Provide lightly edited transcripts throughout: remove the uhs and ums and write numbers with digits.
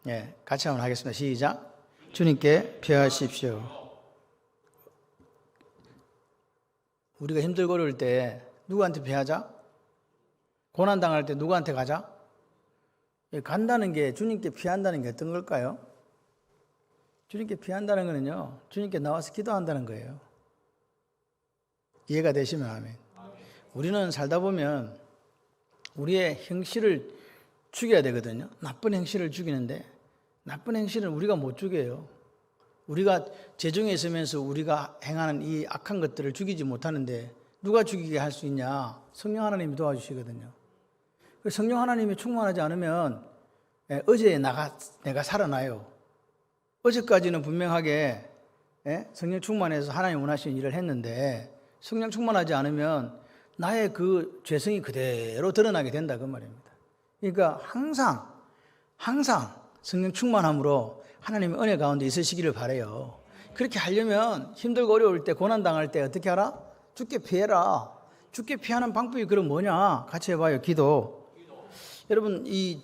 예, 같이 한번 하겠습니다. 시작. 주님께 피하십시오. 우리가 힘들고 어려울 때 누구한테 피하자? 고난당할 때 누구한테 가자? 간다는 게, 주님께 피한다는 게 어떤 걸까요? 주님께 피한다는 거는요, 주님께 나와서 기도한다는 거예요. 이해가 되시면 아멘. 우리는 살다 보면 우리의 행실을 죽여야 되거든요. 나쁜 행실을 죽이는데, 나쁜 행실은 우리가 못 죽여요. 우리가 재정에 있으면서 우리가 행하는 이 악한 것들을 죽이지 못하는데 누가 죽이게 할 수 있냐? 성령 하나님이 도와주시거든요. 성령 하나님이 충만하지 않으면 어제 내가 살아나요. 어제까지는 분명하게 성령 충만해서 하나님 원하시는 일을 했는데, 성령 충만하지 않으면 나의 그 죄성이 그대로 드러나게 된다, 그 말입니다. 그러니까 항상 성령 충만함으로 하나님의 은혜 가운데 있으시기를 바라요. 그렇게 하려면 힘들고 어려울 때, 고난당할 때 어떻게 하라? 주께 피해라. 주께 피하는 방법이 그럼 뭐냐? 같이 해봐요. 기도. 여러분, 이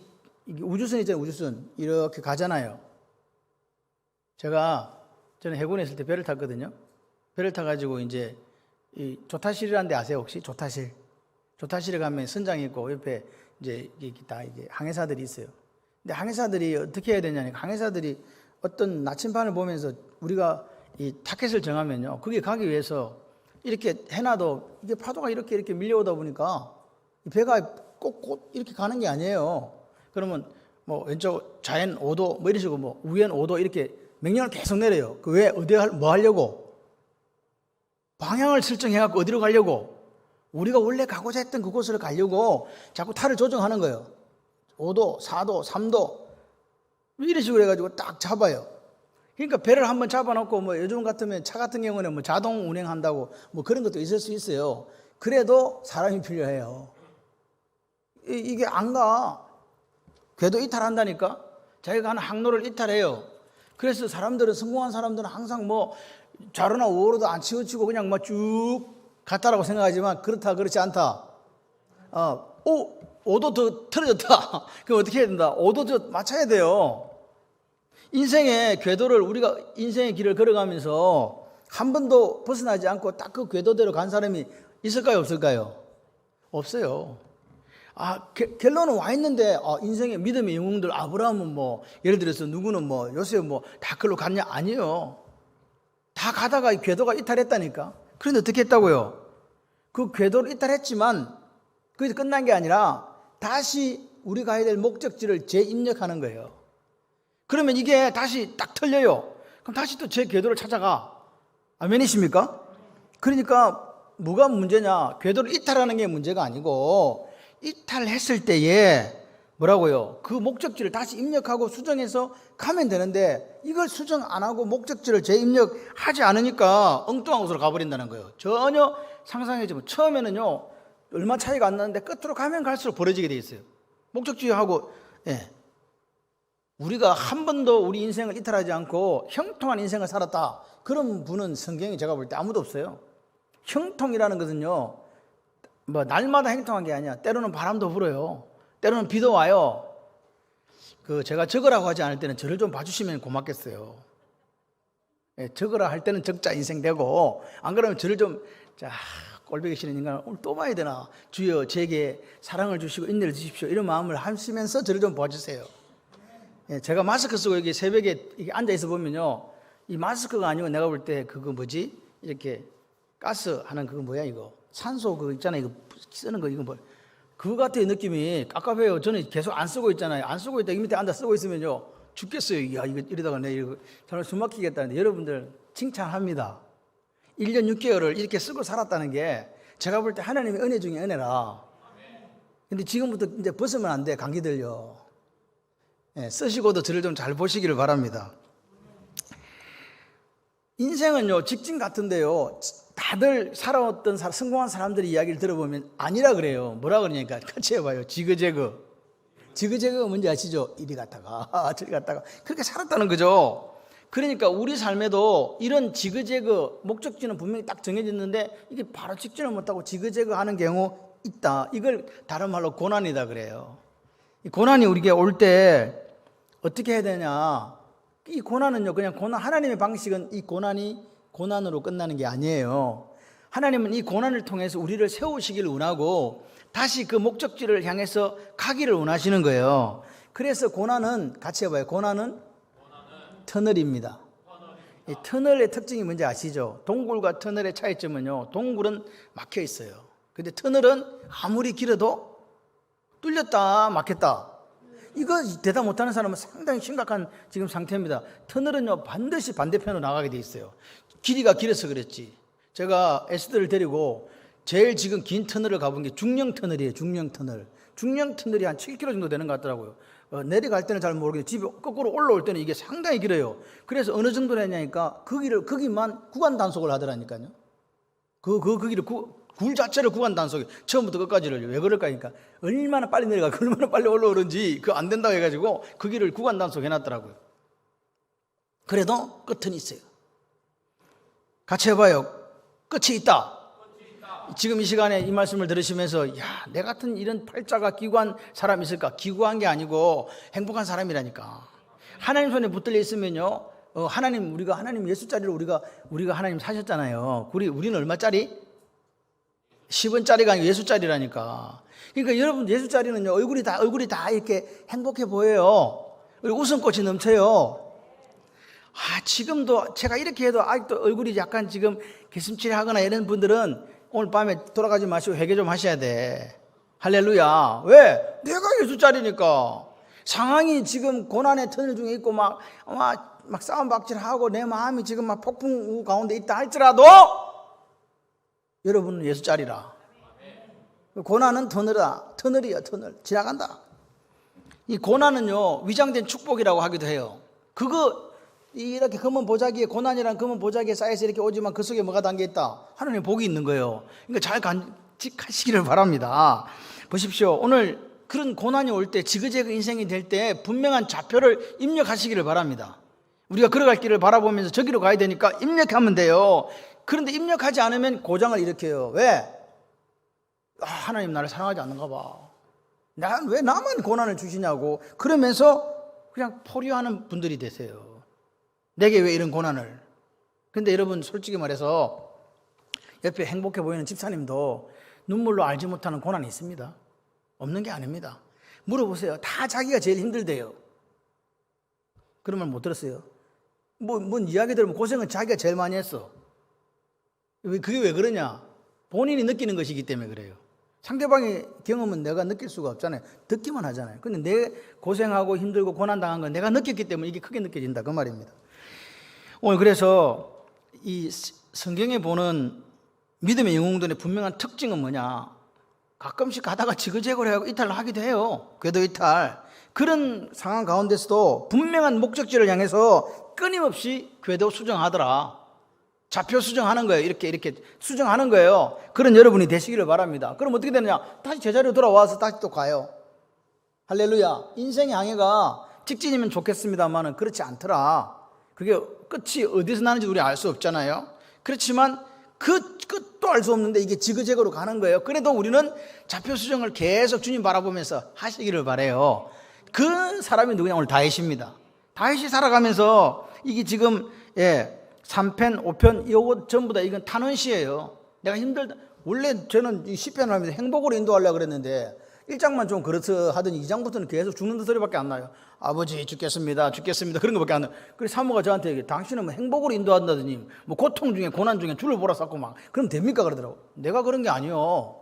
우주선 있잖아요. 우주선 이렇게 가잖아요. 저는 해군에 있을 때 배를 탔거든요. 배를 타가지고 이제 이 조타실이라는 데 아세요, 혹시? 조타실에 가면 선장이 있고 옆에 이제 이게 항해사들이 있어요. 근데 항해사들이 어떻게 해야 되냐니까, 항해사들이 어떤 나침반을 보면서 우리가 이 타켓을 정하면요, 거기 가기 위해서 이렇게 해놔도 이게 파도가 이렇게 밀려오다 보니까 이 배가 꼭 이렇게 가는 게 아니에요. 그러면 뭐 왼쪽 좌엔 5도 뭐 이런 식으로 뭐 우엔 5도 이렇게 명령을 계속 내려요. 그 왜 뭐 하려고? 방향을 설정해갖고 어디로 가려고? 우리가 원래 가고자 했던 그곳을 가려고 자꾸 탈을 조정하는 거예요. 5도, 4도, 3도 이런 식으로 해가지고 딱 잡아요. 그러니까 배를 한번 잡아놓고 뭐 요즘 같으면 차 같은 경우는 뭐 자동 운행한다고 뭐 그런 것도 있을 수 있어요. 그래도 사람이 필요해요. 이게 안 가. 궤도 이탈한다니까. 자기가 하는 항로를 이탈해요. 그래서 성공한 사람들은 항상 뭐 좌로나 우로도 안 치우치고 그냥 막 쭉 갔다라고 생각하지만 그렇지 않다. 5도 더 틀어졌다. 그럼 어떻게 해야 된다? 5도 더 맞춰야 돼요. 인생의 궤도를, 우리가 인생의 길을 걸어가면서 한 번도 벗어나지 않고 딱 그 궤도대로 간 사람이 있을까요, 없을까요? 없어요. 결론은 와 있는데, 인생의 믿음의 영웅들, 아브라함은 뭐, 예를 들어서 누구는 뭐, 요셉 뭐, 다 그걸로 갔냐? 아니에요. 다 가다가 궤도가 이탈했다니까. 그런데 어떻게 했다고요? 그 궤도를 이탈했지만, 그게 끝난 게 아니라, 다시 우리 가야 될 목적지를 재입력하는 거예요. 그러면 이게 다시 딱 틀려요. 그럼 다시 또 제 궤도를 찾아가. 아멘이십니까? 그러니까 뭐가 문제냐? 궤도를 이탈하는 게 문제가 아니고, 이탈했을 때에 뭐라고요? 그 목적지를 다시 입력하고 수정해서 가면 되는데, 이걸 수정 안 하고 목적지를 재입력하지 않으니까 엉뚱한 곳으로 가버린다는 거예요. 전혀 상상해지면 처음에는요 얼마 차이가 안 나는데 끝으로 가면 갈수록 벌어지게 돼 있어요. 목적지하고. 우리가 한 번도 우리 인생을 이탈하지 않고 형통한 인생을 살았다, 그런 분은 성경에 제가 볼 때 아무도 없어요. 형통이라는 것은요, 뭐 날마다 형통한 게 아니야. 때로는 바람도 불어요. 때로는 비도 와요. 제가 적으라고 하지 않을 때는 저를 좀 봐주시면 고맙겠어요. 적으라 할 때는 적자 인생 되고, 안 그러면 저를 좀, 꼴보기 싫은 인간을 오늘 또 봐야 되나? 주여 제게 사랑을 주시고 인내를 주십시오. 이런 마음을 하시면서 저를 좀 봐주세요. 제가 마스크 쓰고 여기 새벽에 앉아 있어 보면요, 이 마스크가 아니고 내가 볼 때 그거 뭐지? 이렇게 가스 하는 그거 뭐야 이거? 산소 그거 있잖아요. 이거 쓰는 거 이거 뭐? 그거 같아요. 느낌이 깝깝해요. 저는 계속 안 쓰고 있잖아요. 안 쓰고 있다 이 밑에 앉아 쓰고 있으면요 죽겠어요. 야 이거 이러다가 내 이거 정말 숨 막히겠다는데, 여러분들 칭찬합니다. 1년 6개월을 이렇게 쓰고 살았다는 게 제가 볼 때 하나님의 은혜 중에 은혜라. 근데 지금부터 이제 벗으면 안 돼. 감기 들려. 쓰시고도 저를 좀 잘 보시기를 바랍니다. 인생은요 직진 같은데요, 다들 살아왔던 성공한 사람들의 이야기를 들어보면 아니라 그래요. 뭐라 그러니까 같이 해봐요. 지그재그가 뭔지 아시죠? 이리 갔다가 저리 갔다가 그렇게 살았다는 거죠. 그러니까 우리 삶에도 이런 지그재그, 목적지는 분명히 딱 정해졌는데 이게 바로 직진을 못하고 지그재그 하는 경우 있다. 이걸 다른 말로 고난이다 그래요. 이 고난이 우리에게 올 때 어떻게 해야 되냐? 이 고난은요, 그냥 하나님의 방식은 이 고난이 고난으로 끝나는 게 아니에요. 하나님은 이 고난을 통해서 우리를 세우시기를 원하고 다시 그 목적지를 향해서 가기를 원하시는 거예요. 그래서 고난은, 같이 해봐요. 고난은 터널입니다. 이 터널의 특징이 뭔지 아시죠? 동굴과 터널의 차이점은요, 동굴은 막혀 있어요. 근데 터널은 아무리 길어도 뚫렸다 막혔다. 이거 대답 못하는 사람은 상당히 심각한 지금 상태입니다. 터널은요, 반드시 반대편으로 나가게 돼 있어요. 길이가 길어서 그랬지. 제가 에스더를 데리고 제일 지금 긴 터널을 가본 게 중령터널이에요. 중령터널. 중령터널이 한 7km 정도 되는 것 같더라고요. 내려갈 때는 잘 모르겠는데 집에 거꾸로 올라올 때는 이게 상당히 길어요. 그래서 어느 정도로 했냐니까 거기만 구간 단속을 하더라니까요. 그 길을 굴 자체를 구간 단속이 처음부터 끝까지를. 왜 그럴까 하니까 얼마나 빨리 내려가고 얼마나 빨리 올라오는지 그거 안 된다고 해가지고 그 길을 구간 단속 해놨더라고요. 그래도 끝은 있어요. 같이 해봐요. 끝이 있다. 지금 이 시간에 이 말씀을 들으시면서, 야, 내 같은 이런 팔자가 기구한 사람이 있을까? 기구한 게 아니고 행복한 사람이라니까. 하나님 손에 붙들려 있으면요, 하나님 예수짜리로 우리가 하나님 사셨잖아요. 우리는 얼마짜리? 10원짜리가 아니고 예수짜리라니까. 그러니까 여러분, 예수짜리는요, 얼굴이 다 이렇게 행복해 보여요. 웃음꽃이 넘쳐요. 지금도 제가 이렇게 해도 아직도 얼굴이 약간 지금 기슴칠하거나 이런 분들은 오늘 밤에 돌아가지 마시고 회개 좀 하셔야 돼. 할렐루야. 왜? 내가 예수짜리니까. 상황이 지금 고난의 터널 중에 있고 막 싸움박질하고 내 마음이 지금 막 폭풍 가운데 있다 할지라도 여러분은 예수짜리라. 고난은 터널이야. 터널. 지나간다. 이 고난은요, 위장된 축복이라고 하기도 해요. 이렇게 검은 보자기에, 고난이란 검은 보자기에 쌓여서 이렇게 오지만 그 속에 뭐가 담겨 있다? 하나님의 복이 있는 거예요. 그러니까 잘 간직하시기를 바랍니다. 보십시오. 오늘 그런 고난이 올 때, 지그재그 인생이 될 때 분명한 좌표를 입력하시기를 바랍니다. 우리가 걸어갈 길을 바라보면서 저기로 가야 되니까 입력하면 돼요. 그런데 입력하지 않으면 고장을 일으켜요. 왜? 하나님 나를 사랑하지 않는가 봐. 왜 나만 고난을 주시냐고. 그러면서 그냥 포기하는 분들이 되세요. 내게 왜 이런 고난을. 근데 여러분, 솔직히 말해서 옆에 행복해 보이는 집사님도 눈물로 알지 못하는 고난이 있습니다. 없는 게 아닙니다. 물어보세요. 다 자기가 제일 힘들대요. 그런 말 못 들었어요? 뭔 이야기 들으면 고생은 자기가 제일 많이 했어. 그게 왜 그러냐? 본인이 느끼는 것이기 때문에 그래요. 상대방의 경험은 내가 느낄 수가 없잖아요. 듣기만 하잖아요. 근데 내 고생하고 힘들고 고난당한 건 내가 느꼈기 때문에 이게 크게 느껴진다, 그 말입니다. 오늘 그래서 이 성경에 보는 믿음의 영웅들의 분명한 특징은 뭐냐? 가끔씩 가다가 지그재그를 하고 이탈을 하기도 해요. 궤도 이탈. 그런 상황 가운데서도 분명한 목적지를 향해서 끊임없이 궤도 수정하더라. 좌표 수정하는 거예요. 이렇게 수정하는 거예요. 그런 여러분이 되시기를 바랍니다. 그럼 어떻게 되느냐? 다시 제자리로 돌아와서 다시 또 가요. 할렐루야. 인생의 항해가 직진이면 좋겠습니다만은 그렇지 않더라. 그게 끝이 어디서 나는지 우리 알 수 없잖아요. 그렇지만 그 끝도 알 수 없는데 이게 지그재그로 가는 거예요. 그래도 우리는 좌표 수정을 계속 주님 바라보면서 하시기를 바라요. 그 사람이 누구냐? 오늘 다윗입니다. 다윗이 살아가면서 이게 지금 3편, 5편 이거 전부 다 이건 탄원시예요. 내가 힘들다. 원래 저는 이 시편을 하면서 행복으로 인도하려고 그랬는데 1장만 좀 그렇다 하더니 2장부터는 계속 죽는 소리밖에 안 나요. 아버지 죽겠습니다 그런 것밖에 안 나요. 그래서 사모가 저한테 얘기해. 당신은 뭐 행복으로 인도한다더니 뭐 고통 중에 고난 중에 줄을 몰아쌌고 막 그럼 됩니까? 그러더라고. 내가 그런 게 아니요.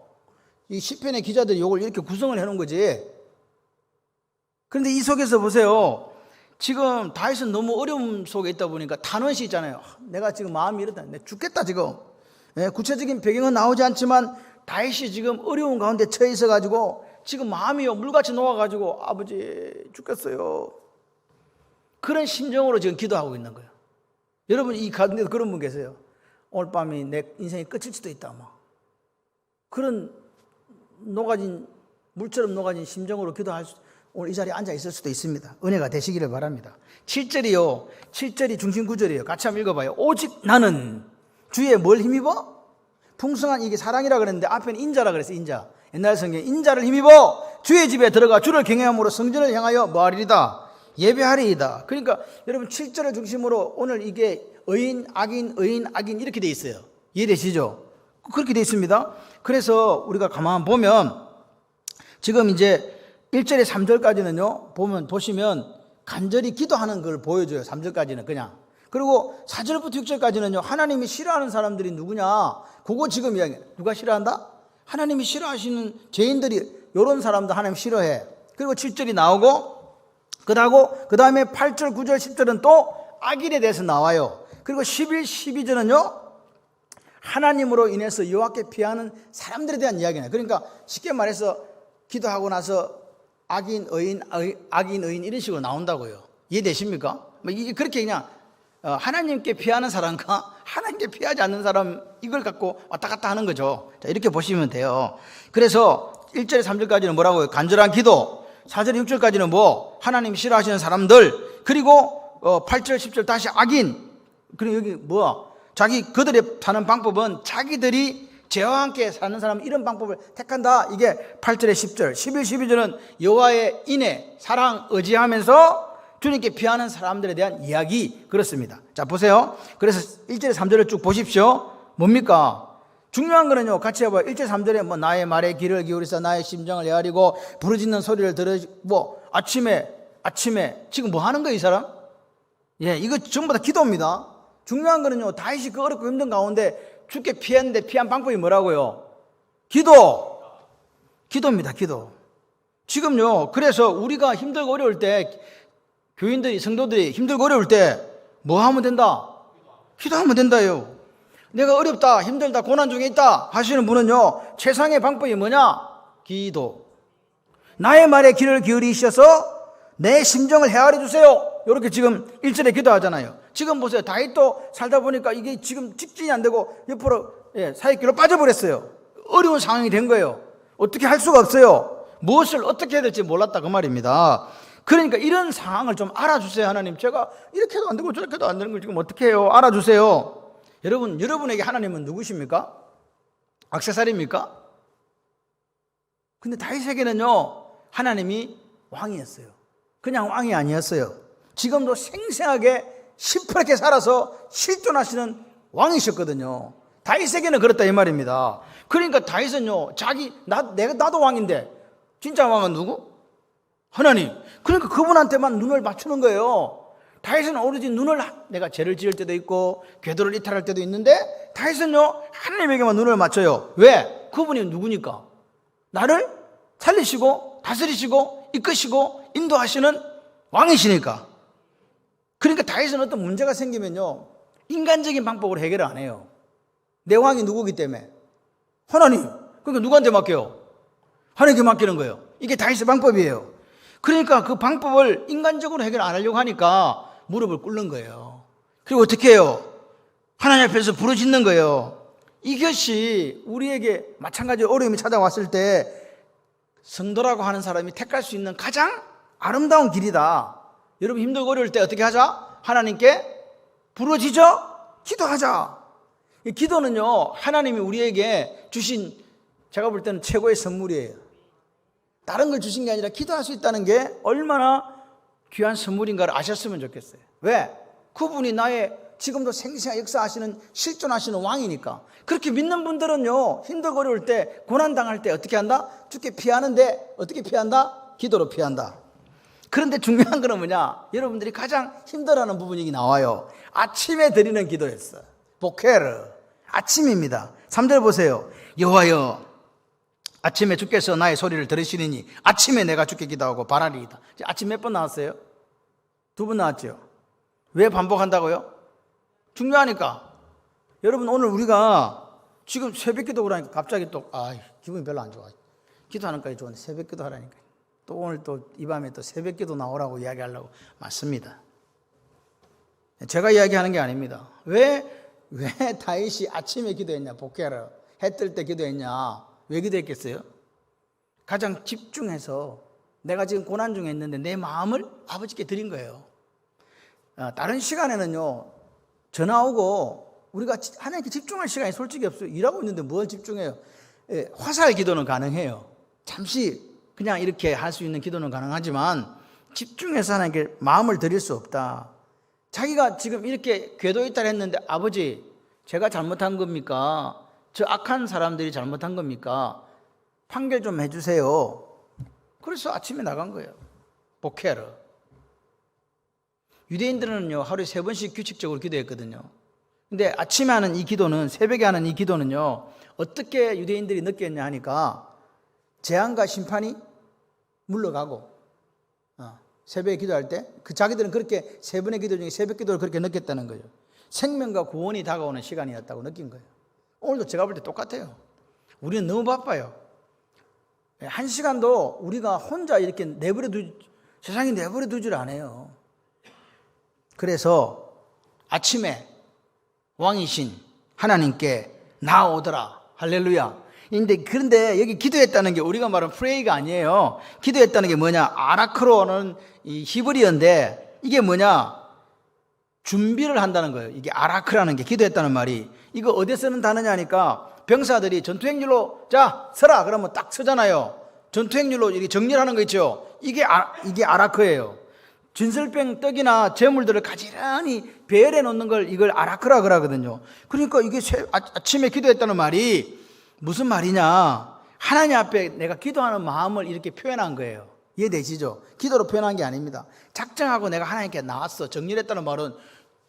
이 시편의 기자들이 이걸 이렇게 구성을 해놓은 거지. 그런데 이 속에서 보세요. 지금 다윗은 너무 어려움 속에 있다 보니까 탄원시 있잖아요. 내가 지금 마음이 이렇다. 내가 죽겠다 지금. 구체적인 배경은 나오지 않지만 다윗이 지금 어려운 가운데 처해 있어가지고 지금 마음이요 물같이 녹아가지고 아버지 죽겠어요. 그런 심정으로 지금 기도하고 있는 거예요. 여러분 이 가운데도 그런 분 계세요. 오늘 밤이 내 인생이 끝일 수도 있다. 그런 물처럼 녹아진 심정으로 기도할 수, 오늘 이 자리에 앉아 있을 수도 있습니다. 은혜가 되시기를 바랍니다. 7절이 중심 구절이에요. 같이 한번 읽어봐요. 오직 나는 주에 뭘 힘입어? 풍성한 이게 사랑이라 그랬는데 앞에는 인자라 그랬어요. 인자. 옛날 성경에 인자를 힘입어 주의 집에 들어가 주를 경외함으로 성전을 향하여 뭐하리이다? 예배하리이다. 그러니까 여러분 7절을 중심으로 오늘 이게 의인, 악인 이렇게 돼 있어요. 이해되시죠? 그렇게 돼 있습니다. 그래서 우리가 가만 보면 지금 이제 1절에 3절까지는요, 보시면 간절히 기도하는 걸 보여줘요. 3절까지는 그냥. 그리고 4절부터 6절까지는요, 하나님이 싫어하는 사람들이 누구냐? 그거 지금 이야기해요. 누가 싫어한다? 하나님이 싫어하시는 죄인들이, 이런 사람도 하나님 싫어해. 그리고 7절이 나오고, 그 다음에 8절, 9절, 10절은 또 악인에 대해서 나와요. 그리고 11, 12절은요, 하나님으로 인해서 여호와께 피하는 사람들에 대한 이야기네요. 그러니까 쉽게 말해서 기도하고 나서 악인, 의인 이런 식으로 나온다고요. 이해되십니까? 이게 그렇게 그냥 하나님께 피하는 사람과 하나님께 피하지 않는 사람, 이걸 갖고 왔다 갔다 하는 거죠. 자, 이렇게 보시면 돼요. 그래서 1절에 3절까지는 뭐라고요? 간절한 기도. 4절 6절까지는 뭐? 하나님 싫어하시는 사람들. 그리고 8절 10절 다시 악인. 그리고 여기 뭐야? 그들의 사는 방법은 자기들이 죄와 함께 사는 사람, 이런 방법을 택한다. 이게 8절에 10절. 11, 12절은 여호와의 인애, 사랑, 의지하면서 주님께 피하는 사람들에 대한 이야기. 그렇습니다. 자, 보세요. 그래서 1절에 3절을 쭉 보십시오. 뭡니까? 중요한 거는요, 같이 해봐요. 1절 3절에 뭐 나의 말에 귀를 기울이사 나의 심정을 헤아리고 부르짖는 소리를 들으시고, 아침에 지금 뭐 하는 거예요, 이 사람? 예, 이거 전부 다 기도입니다. 중요한 거는요, 다윗이 그 어렵고 힘든 가운데 죽게 피했는데 피한 방법이 뭐라고요? 기도입니다. 기도. 지금요, 그래서 우리가 힘들고 어려울 때, 교인들이, 성도들이 힘들고 어려울 때 뭐 하면 된다? 기도하면 된다요. 내가 어렵다, 힘들다, 고난 중에 있다 하시는 분은요, 최상의 방법이 뭐냐? 기도. 나의 말에 귀를 기울이셔서 내 심정을 헤아려 주세요. 이렇게 지금 1절에 기도하잖아요. 지금 보세요. 다윗도 살다 보니까 이게 지금 직진이 안 되고 옆으로 사익길로 빠져버렸어요. 어려운 상황이 된 거예요. 어떻게 할 수가 없어요. 무엇을 어떻게 해야 될지 몰랐다, 그 말입니다. 그러니까 이런 상황을 좀 알아주세요. 하나님, 제가 이렇게 해도 안 되고 저렇게 해도 안 되는 걸 지금 어떻게 해요? 알아주세요. 여러분에게 하나님은 누구십니까? 액세서리입니까? 근데 다윗에게는요, 하나님이 왕이었어요. 그냥 왕이 아니었어요. 지금도 생생하게 시퍼렇게 살아서 실존하시는 왕이셨거든요. 다윗에게는 그렇다, 이 말입니다. 그러니까 다윗은요, 나도 왕인데 진짜 왕은 누구? 하나님. 그러니까 그분한테만 눈을 맞추는 거예요. 다윗은 오로지 내가 죄를 지을 때도 있고 궤도를 이탈할 때도 있는데, 다윗은요, 하나님에게만 눈을 맞춰요. 왜? 그분이 누구니까? 나를 살리시고 다스리시고 이끄시고 인도하시는 왕이시니까. 그러니까 다윗은 어떤 문제가 생기면요, 인간적인 방법으로 해결을 안 해요. 내 왕이 누구기 때문에. 하나님. 그러니까 누구한테 맡겨요? 하나님께 맡기는 거예요. 이게 다윗의 방법이에요. 그러니까 그 방법을 인간적으로 해결 안 하려고 하니까 무릎을 꿇는 거예요. 그리고 어떻게 해요? 하나님 앞에서 부르짖는 거예요. 이것이 우리에게 마찬가지로 어려움이 찾아왔을 때 성도라고 하는 사람이 택할 수 있는 가장 아름다운 길이다. 여러분 힘들고 어려울 때 어떻게 하자? 하나님께 부르짖어 기도하자. 이 기도는요, 하나님이 우리에게 주신, 제가 볼 때는 최고의 선물이에요. 다른 걸 주신 게 아니라 기도할 수 있다는 게 얼마나 귀한 선물인가를 아셨으면 좋겠어요. 왜? 그분이 나의 지금도 생생하게 역사하시는, 실존하시는 왕이니까. 그렇게 믿는 분들은요, 힘들고 어려울 때, 고난당할 때 어떻게 한다? 죽게 피하는데 어떻게 피한다? 기도로 피한다. 그런데 중요한 건 뭐냐? 여러분들이 가장 힘들어하는 부분이 나와요. 아침에 드리는 기도였어. 보케르. 아침입니다. 3절 보세요. 여호와여, 아침에 주께서 나의 소리를 들으시리니 아침에 내가 주께 기도하고 바라리이다. 아침 몇 번 나왔어요? 2번 나왔죠. 왜 반복한다고요? 중요하니까. 여러분, 오늘 우리가 지금 새벽 기도 하라니까 갑자기 또 기분이 별로 안 좋아. 기도하는 까지 좋은데 새벽 기도 하라니까 또 오늘 또 이 밤에 또 새벽 기도 나오라고 이야기하려고. 맞습니다. 제가 이야기하는 게 아닙니다. 왜 다윗이 아침에 기도했냐? 복귀하라. 해 뜰 때 기도했냐? 왜 기도했겠어요? 가장 집중해서 내가 지금 고난 중에 있는데 내 마음을 아버지께 드린 거예요. 다른 시간에는요, 전화 오고 우리가 하나님께 집중할 시간이 솔직히 없어요. 일하고 있는데 뭘 집중해요? 화살 기도는 가능해요. 잠시 그냥 이렇게 할 수 있는 기도는 가능하지만 집중해서 하나님께 마음을 드릴 수 없다. 자기가 지금 이렇게 궤도에 있다 했는데 아버지 제가 잘못한 겁니까? 저 악한 사람들이 잘못한 겁니까? 판결 좀 해주세요. 그래서 아침에 나간 거예요. 복회하러. 유대인들은요 하루에 3번씩 규칙적으로 기도했거든요. 근데 아침에 하는 이 기도는, 새벽에 하는 이 기도는요 어떻게 유대인들이 느꼈냐 하니까 재앙과 심판이 물러가고 새벽에 기도할 때 자기들은 그렇게 3번의 기도 중에 새벽 기도를 그렇게 느꼈다는 거예요. 생명과 구원이 다가오는 시간이었다고 느낀 거예요. 오늘도 제가 볼 때 똑같아요. 우리는 너무 바빠요. 1시간도 우리가 혼자 이렇게 세상에 내버려 두질 않아요. 그래서 아침에 왕이신 하나님께 나오더라. 할렐루야. 그런데 여기 기도했다는 게 우리가 말하는 프레이가 아니에요. 기도했다는 게 뭐냐? 아라크로는 이 히브리어인데 이게 뭐냐? 준비를 한다는 거예요. 이게 아라크라는 게 기도했다는 말이. 이거 어디에 쓰는 단어냐 하니까 병사들이 전투행렬로 자 서라 그러면 딱 서잖아요. 전투행렬로 이렇게 정렬하는 거 있죠. 이게 아라크예요. 진설병 떡이나 재물들을 가지런히 배열해 놓는 걸 이걸 아라크라 그러거든요. 그러니까 이게 아침에 기도했다는 말이 무슨 말이냐? 하나님 앞에 내가 기도하는 마음을 이렇게 표현한 거예요. 이해되시죠? 기도로 표현한 게 아닙니다. 작정하고 내가 하나님께 나왔어. 정렬했다는 말은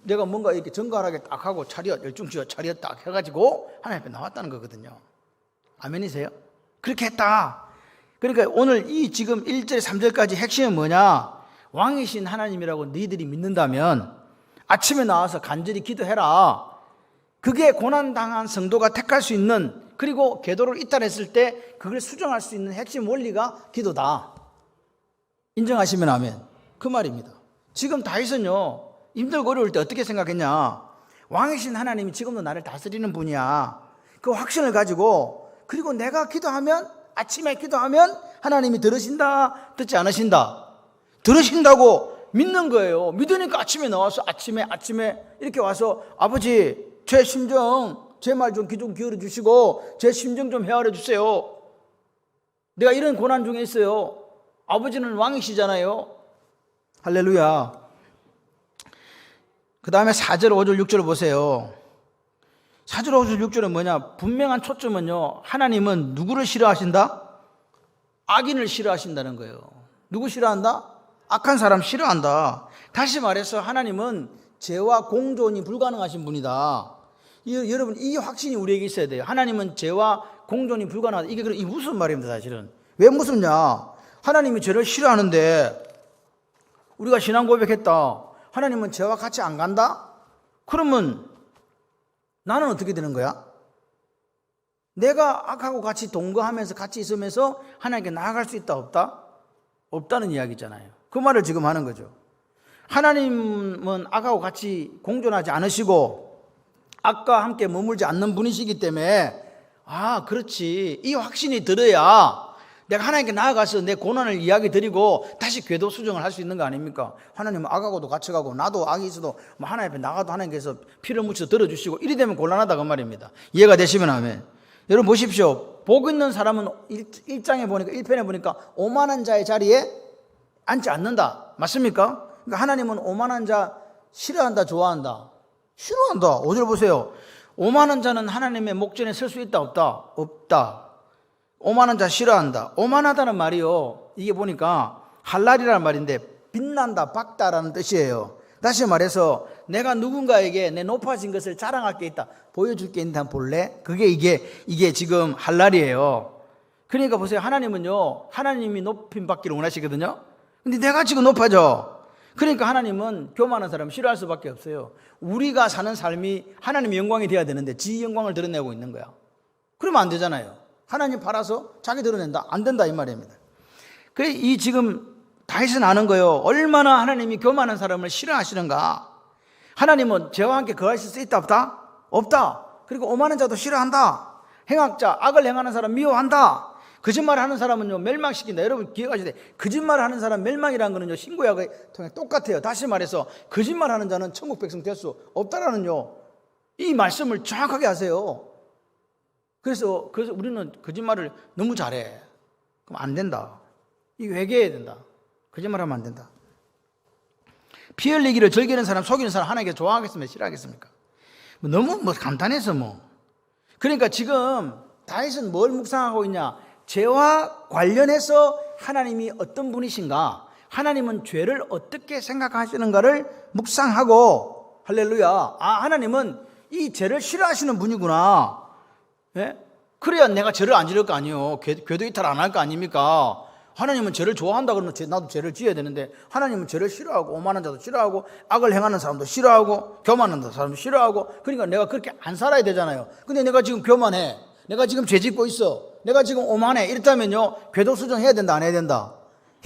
내가 뭔가 이렇게 정갈하게 딱 하고 차렷, 열중지어 차렷 딱 해가지고 하나님 앞에 나왔다는 거거든요. 아멘이세요? 그렇게 했다. 그러니까 오늘 이 지금 1절, 3절까지 핵심은 뭐냐? 왕이신 하나님이라고 너희들이 믿는다면 아침에 나와서 간절히 기도해라. 그게 고난당한 성도가 택할 수 있는, 그리고 궤도를 이탈했을 때 그걸 수정할 수 있는 핵심 원리가 기도다. 인정하시면 아멘. 그 말입니다. 지금 다윗은요 힘들고 어려울 때 어떻게 생각했냐? 왕이신 하나님이 지금도 나를 다스리는 분이야. 그 확신을 가지고, 그리고 내가 기도하면, 아침에 기도하면 하나님이 들으신다, 듣지 않으신다? 들으신다고 믿는 거예요. 믿으니까 아침에 나와서 아침에 이렇게 와서 아버지 제 심정, 제 말 좀 귀 좀 기울여 주시고 제 심정 좀 헤아려 주세요. 내가 이런 고난 중에 있어요. 아버지는 왕이시잖아요. 할렐루야. 그 다음에 4절, 5절, 6절 보세요. 4절, 5절, 6절은 뭐냐? 분명한 초점은요, 하나님은 누구를 싫어하신다? 악인을 싫어하신다는 거예요. 누구 싫어한다? 악한 사람 싫어한다. 다시 말해서 하나님은 죄와 공존이 불가능하신 분이다. 여러분, 이 확신이 우리에게 있어야 돼요. 하나님은 죄와 공존이 불가능하다. 이게 무슨 말입니다, 사실은. 왜 무섭냐? 하나님이 죄를 싫어하는데 우리가 신앙 고백했다. 하나님은 죄와 같이 안 간다? 그러면 나는 어떻게 되는 거야? 내가 악하고 같이 동거하면서 같이 있으면서 하나님께 나아갈 수 있다 없다? 없다는 이야기잖아요. 그 말을 지금 하는 거죠. 하나님은 악하고 같이 공존하지 않으시고 악과 함께 머물지 않는 분이시기 때문에 그렇지, 이 확신이 들어야 내가 하나님께 나아가서 내 고난을 이야기 드리고 다시 궤도 수정을 할 수 있는 거 아닙니까? 하나님은 악하고도 같이 가고 나도 악이 있어도 하나님 앞에 나가도 하나님께서 피를 묻혀 들어주시고 이리 되면 곤란하다 그 말입니다. 이해가 되시면 아멘. 여러분 보십시오. 복 있는 사람은 1편에 보니까 오만한 자의 자리에 앉지 않는다. 맞습니까? 그러니까 하나님은 오만한 자 싫어한다, 좋아한다? 싫어한다. 5절 보세요. 오만한 자는 하나님의 목전에 설 수 있다 없다? 없다. 오만한 자 싫어한다. 오만하다는 말이요, 이게 보니까 할랄이라는 말인데 빛난다, 밝다라는 뜻이에요. 다시 말해서 내가 누군가에게 내 높아진 것을 자랑할 게 있다, 보여줄 게 있다, 볼래? 이게 지금 할랄이에요. 그러니까 보세요. 하나님은요, 하나님이 높임 받기를 원하시거든요. 근데 내가 지금 높아져. 그러니까 하나님은 교만한 사람 싫어할 수밖에 없어요. 우리가 사는 삶이 하나님의 영광이 돼야 되는데 지 영광을 드러내고 있는 거야. 그러면 안 되잖아요. 하나님 팔아서 자기 드러낸다? 안 된다 이 말입니다. 그래, 이 지금 다윗은 아는 거예요. 얼마나 하나님이 교만한 사람을 싫어하시는가. 하나님은 죄와 함께 거하실 수 있다 없다? 없다. 그리고 오만한 자도 싫어한다. 행악자, 악을 행하는 사람 미워한다. 거짓말하는 사람은요 멸망시킨다. 여러분 기억하셔야 돼요. 거짓말하는 사람 멸망이라는 거는요 신구약에 통해 똑같아요. 다시 말해서 거짓말하는 자는 천국 백성 될 수 없다라는요 이 말씀을 정확하게 하세요. 그래서 우리는 거짓말을 너무 잘해. 그럼 안 된다. 이 회개해야 된다. 거짓말하면 안 된다. 피 흘리기를 즐기는 사람, 속이는 사람 하나님께 좋아하겠습니까? 싫어하겠습니까? 너무 간단해서 그러니까 지금 다윗은 뭘 묵상하고 있냐? 죄와 관련해서 하나님이 어떤 분이신가? 하나님은 죄를 어떻게 생각하시는가를 묵상하고, 할렐루야, 하나님은 이 죄를 싫어하시는 분이구나. 예? 그래야 내가 죄를 안 지을 거 아니에요. 궤도 이탈 안 할 거 아닙니까? 하나님은 죄를 좋아한다 그러면 나도 죄를 지어야 되는데, 하나님은 죄를 싫어하고, 오만한 자도 싫어하고, 악을 행하는 사람도 싫어하고, 교만하는 사람도 싫어하고, 그러니까 내가 그렇게 안 살아야 되잖아요. 근데 내가 지금 교만해, 내가 지금 죄 짓고 있어, 내가 지금 오만해, 이렇다면요, 궤도 수정해야 된다, 안 해야 된다?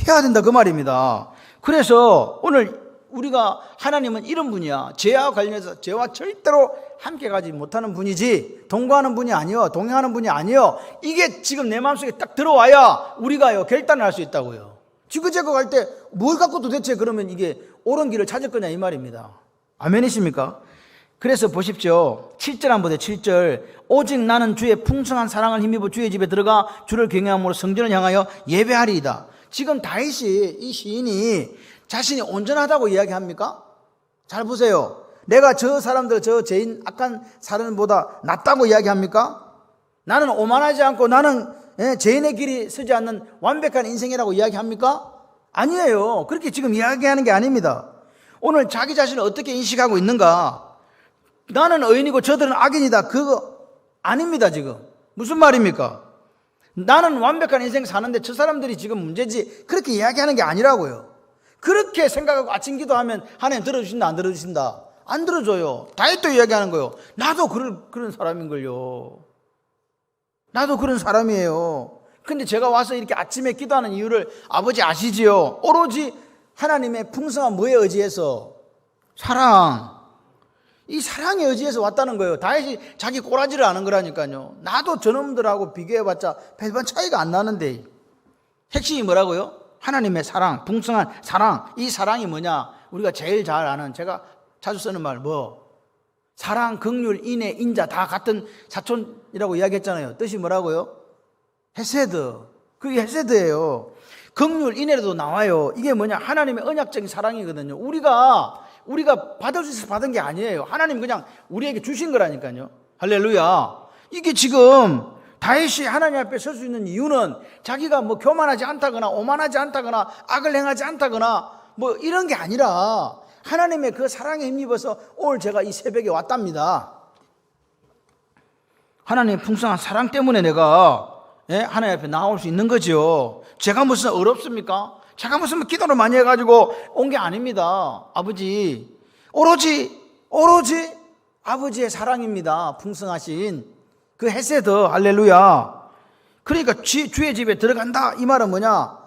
해야 된다, 그 말입니다. 그래서 오늘 우리가, 하나님은 이런 분이야. 죄와 관련해서 죄와 절대로 함께 가지 못하는 분이지, 동거하는 분이 아니요, 동행하는 분이 아니요. 이게 지금 내 마음속에 딱 들어와야 우리가요, 결단을 할 수 있다고요. 지그재그 갈 때 뭘 갖고 도대체 그러면 이게 옳은 길을 찾을 거냐, 이 말입니다. 아멘이십니까? 그래서 보십시오. 7절 한번 보세요. 7절. 오직 나는 주의 풍성한 사랑을 힘입어 주의 집에 들어가 주를 경외함으로 성전을 향하여 예배하리이다. 지금 다윗이, 이 시인이 자신이 온전하다고 이야기합니까? 잘 보세요. 내가 저 사람들, 저 죄인 악한 사람보다 낫다고 이야기합니까? 나는 오만하지 않고 나는 죄인의 길이 서지 않는 완벽한 인생이라고 이야기합니까? 아니에요. 그렇게 지금 이야기하는 게 아닙니다. 오늘 자기 자신을 어떻게 인식하고 있는가? 나는 의인이고 저들은 악인이다, 그거 아닙니다. 지금 무슨 말입니까? 나는 완벽한 인생 사는데 저 사람들이 지금 문제지, 그렇게 이야기하는 게 아니라고요. 그렇게 생각하고 아침 기도하면 하나님 들어주신다, 안 들어주신다? 안 들어줘요. 다윗도 이야기하는 거예요. 나도 그런 사람인걸요. 나도 그런 사람이에요. 근데 제가 와서 이렇게 아침에 기도하는 이유를 아버지 아시지요? 오로지 하나님의 풍성한 뭐에 의지해서? 사랑. 이 사랑에 의지해서 왔다는 거예요. 다윗이 자기 꼬라지를 아는 거라니까요. 나도 저놈들하고 비교해봤자 별반 차이가 안 나는데. 핵심이 뭐라고요? 하나님의 사랑, 풍성한 사랑. 이 사랑이 뭐냐? 우리가 제일 잘 아는, 제가 자주 쓰는 말 사랑, 긍휼, 인애, 인자 다 같은 사촌이라고 이야기했잖아요. 뜻이 뭐라고요? 헤세드. 그게 헤세드예요. 긍휼, 인애도 나와요. 이게 뭐냐? 하나님의 언약적인 사랑이거든요. 우리가 받을 수 있어서 받은 게 아니에요. 하나님 그냥 우리에게 주신 거라니까요. 할렐루야. 이게 지금 다윗이 하나님 앞에 설 수 있는 이유는 자기가 교만하지 않다거나 오만하지 않다거나 악을 행하지 않다거나 이런 게 아니라 하나님의 그 사랑에 힘입어서 오늘 제가 이 새벽에 왔답니다. 하나님의 풍성한 사랑 때문에 내가 하나님 앞에 나올 수 있는 거죠. 제가 무슨 어렵습니까? 제가 무슨 기도를 많이 해가지고 온 게 아닙니다. 아버지, 오로지 아버지의 사랑입니다. 풍성하신 그 헤세드. 할렐루야. 그러니까 주의 집에 들어간다, 이 말은 뭐냐?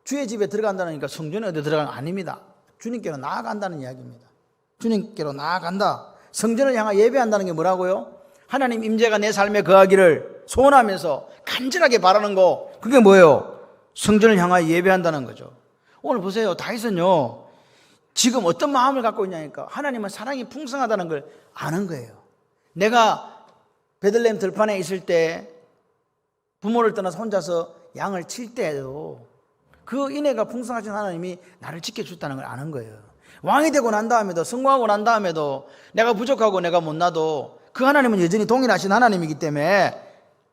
주의 집에 들어간다니까 성전에 어디 들어가는 거 아닙니다. 주님께로 나아간다는 이야기입니다. 주님께로 나아간다. 성전을 향해 예배한다는 게 뭐라고요? 하나님 임재가 내 삶에 거하기를 소원하면서 간절하게 바라는 거, 그게 뭐예요? 성전을 향하여 예배한다는 거죠. 오늘 보세요. 다윗은요, 지금 어떤 마음을 갖고 있냐니까 하나님은 사랑이 풍성하다는 걸 아는 거예요. 내가 베들레헴 들판에 있을 때 부모를 떠나서 혼자서 양을 칠 때에도 그 인애가 풍성하신 하나님이 나를 지켜줬다는 걸 아는 거예요. 왕이 되고 난 다음에도, 성공하고 난 다음에도, 내가 부족하고 내가 못나도 그 하나님은 여전히 동일하신 하나님이기 때문에,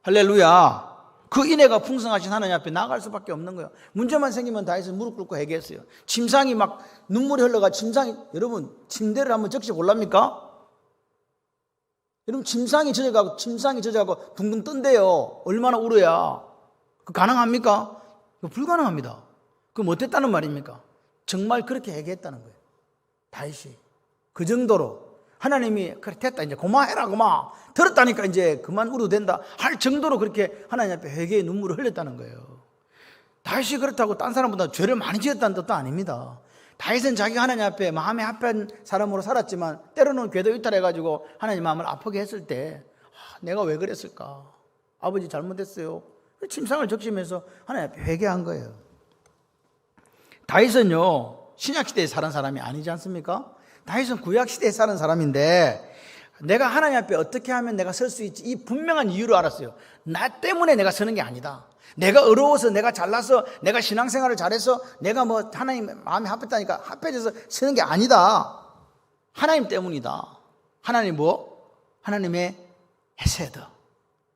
할렐루야, 그 인애가 풍성하신 하나님 앞에 나아갈 수밖에 없는 거예요. 문제만 생기면 다윗은 무릎 꿇고 회개했어요. 침상이 막 눈물이 흘러가, 여러분 침대를 한번 적시 볼랍니까? 여러분 침상이 젖어가고 둥둥 뜬대요. 얼마나 울어야 그 가능합니까? 불가능합니다. 그럼 어땠다는 말입니까? 정말 그렇게 회개했다는 거예요. 다윗이 그 정도로 하나님이 그래 됐다, 이제 고마해라, 고마 들었다니까 이제 그만 울어도 된다 할 정도로 그렇게 하나님 앞에 회개의 눈물을 흘렸다는 거예요. 다윗이 그렇다고 딴 사람보다 죄를 많이 지었다는 뜻도 아닙니다. 다윗은 자기가 하나님 앞에 마음에 합한 사람으로 살았지만 때로는 궤도 이탈해가지고 하나님 마음을 아프게 했을 때 내가 왜 그랬을까? 아버지 잘못했어요. 침상을 적시면서 하나님 앞에 회개한 거예요. 다윗은요, 신약시대에 사는 사람이 아니지 않습니까? 다윗은 구약시대에 사는 사람인데 내가 하나님 앞에 어떻게 하면 내가 설 수 있지, 이 분명한 이유를 알았어요. 나 때문에 내가 서는 게 아니다. 내가 의로워서, 내가 잘나서, 내가 신앙생활을 잘해서, 내가 뭐 하나님 마음에 합했다니까 합해져서 쓰는 게 아니다. 하나님 때문이다. 하나님 뭐? 하나님의 헤세드.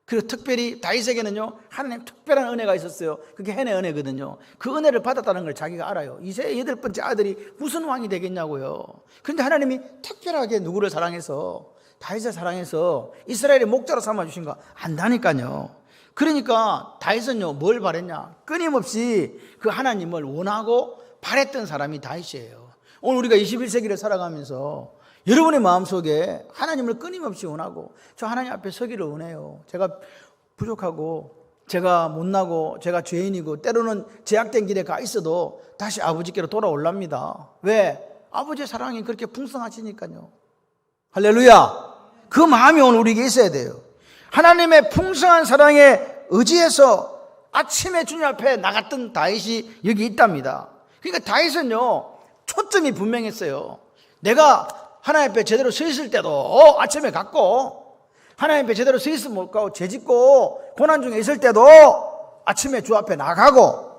그리고 특별히 다윗에게는요, 하나님 특별한 은혜가 있었어요. 그게 헨의 은혜거든요. 그 은혜를 받았다는 걸 자기가 알아요. 이제 8번째 아들이 무슨 왕이 되겠냐고요. 그런데 하나님이 특별하게 누구를 사랑해서, 다윗을 사랑해서 이스라엘의 목자로 삼아주신 거 안다니까요. 그러니까 다윗은요, 뭘 바랬냐? 끊임없이 그 하나님을 원하고 바랬던 사람이 다윗이에요. 오늘 우리가 21세기를 살아가면서 여러분의 마음속에 하나님을 끊임없이 원하고, 저 하나님 앞에 서기를 원해요. 제가 부족하고, 제가 못나고, 제가 죄인이고, 때로는 제약된 길에 가 있어도 다시 아버지께로 돌아올랍니다. 왜? 아버지의 사랑이 그렇게 풍성하시니까요. 할렐루야. 그 마음이 오늘 우리에게 있어야 돼요. 하나님의 풍성한 사랑에 의지해서 아침에 주님 앞에 나갔던 다윗이 여기 있답니다. 그러니까 다윗은요, 초점이 분명했어요. 내가 하나님 앞에 제대로 서 있을 때도 아침에 갔고, 하나님 앞에 제대로 서 있으면 못 가고, 죄짓고 고난 중에 있을 때도 아침에 주 앞에 나가고.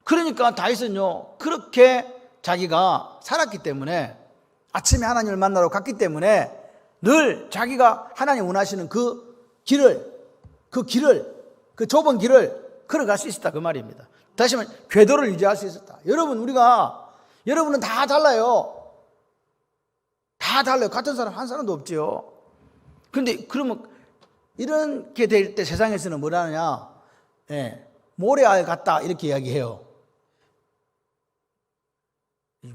그러니까 다윗은요, 그렇게 자기가 살았기 때문에, 아침에 하나님을 만나러 갔기 때문에 늘 자기가 하나님 원하시는 그 좁은 길을 걸어갈 수 있었다, 그 말입니다. 다시 말하면 궤도를 유지할 수 있었다. 여러분은 다 달라요. 다 달라요. 같은 사람 한 사람도 없지요. 그런데 그러면 이렇게 될 때 세상에서는 뭐라 하냐? 모래알 같다, 이렇게 이야기해요.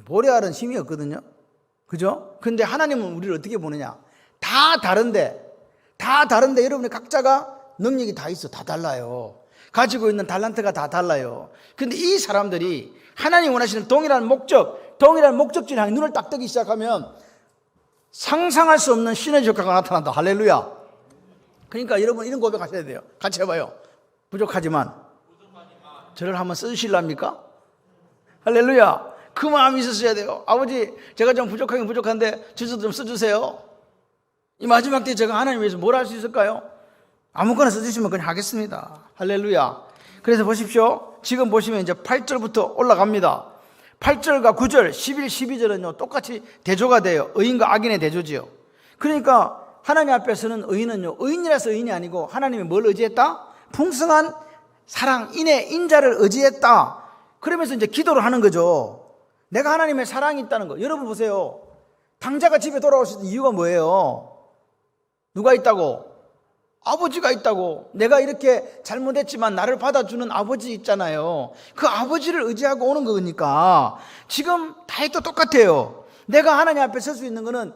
모래알은 힘이 없거든요. 그죠? 근데 하나님은 우리를 어떻게 보느냐? 다 다른데 여러분의 각자가 능력이 다 있어. 다 달라요. 가지고 있는 달란트가 다 달라요. 근데 이 사람들이 하나님 원하시는 동일한 목적지를 향해 눈을 딱 뜨기 시작하면 상상할 수 없는 시너지 효과가 나타난다. 할렐루야. 그러니까 여러분 이런 고백하셔야 돼요. 같이 해봐요. 부족하지만 저를 한번 써주실랍니까? 할렐루야. 그 마음이 있었어야 돼요. 아버지, 제가 좀 부족하긴 부족한데 주셔서 좀 써주세요. 이 마지막 때 제가 하나님 위해서 뭘 할 수 있을까요? 아무거나 써주시면 그냥 하겠습니다. 할렐루야. 그래서 보십시오. 지금 보시면 이제 8절부터 올라갑니다. 8절과 9절, 11, 12절은요 똑같이 대조가 돼요. 의인과 악인의 대조지요. 그러니까 하나님 앞에서는 의인은요, 의인이라서 의인이 아니고 하나님이 뭘 의지했다? 풍성한 사랑, 인자를 의지했다. 그러면서 이제 기도를 하는 거죠. 내가 하나님의 사랑이 있다는 거. 여러분 보세요. 당자가 집에 돌아오신 이유가 뭐예요? 누가 있다고? 아버지가 있다고. 내가 이렇게 잘못했지만 나를 받아주는 아버지 있잖아요. 그 아버지를 의지하고 오는 거니까 지금 다윗도 똑같아요. 내가 하나님 앞에 설 수 있는 거는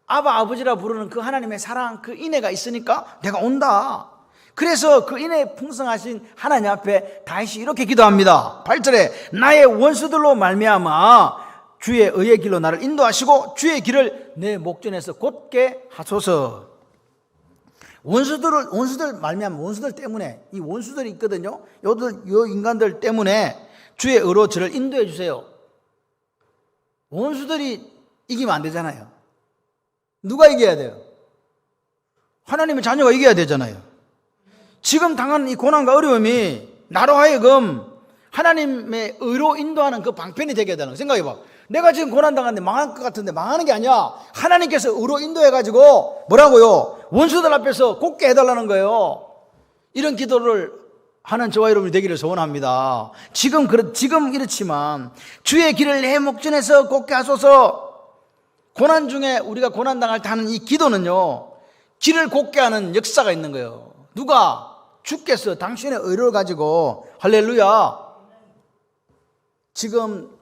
아버지라 부르는 그 하나님의 사랑, 그 인애가 있으니까 내가 온다. 그래서 그 인애 풍성하신 하나님 앞에 다윗이 이렇게 기도합니다. 8절에 나의 원수들로 말미암아 주의 의의 길로 나를 인도하시고 주의 길을 내 목전에서 곧게 하소서. 원수들 말미암아, 원수들 때문에, 이 원수들이 있거든요. 요 인간들 때문에 주의 의로 저를 인도해 주세요. 원수들이 이기면 안 되잖아요. 누가 이겨야 돼요? 하나님의 자녀가 이겨야 되잖아요. 지금 당하는 이 고난과 어려움이 나로 하여금 하나님의 의로 인도하는 그 방편이 되게 되는 거. 생각해봐. 내가 지금 고난당하는데 망할 것 같은데 망하는 게 아니야. 하나님께서 의로 인도해가지고 뭐라고요? 원수들 앞에서 곧게 해달라는 거예요. 이런 기도를 하는 저와 여러분이 되기를 소원합니다. 지금 이렇지만 주의 길을 내 목전에서 곧게 하소서. 고난 중에 우리가 고난당할 때 하는 이 기도는요, 길을 곧게 하는 역사가 있는 거예요. 누가? 주께서 당신의 의를 가지고. 할렐루야. 지금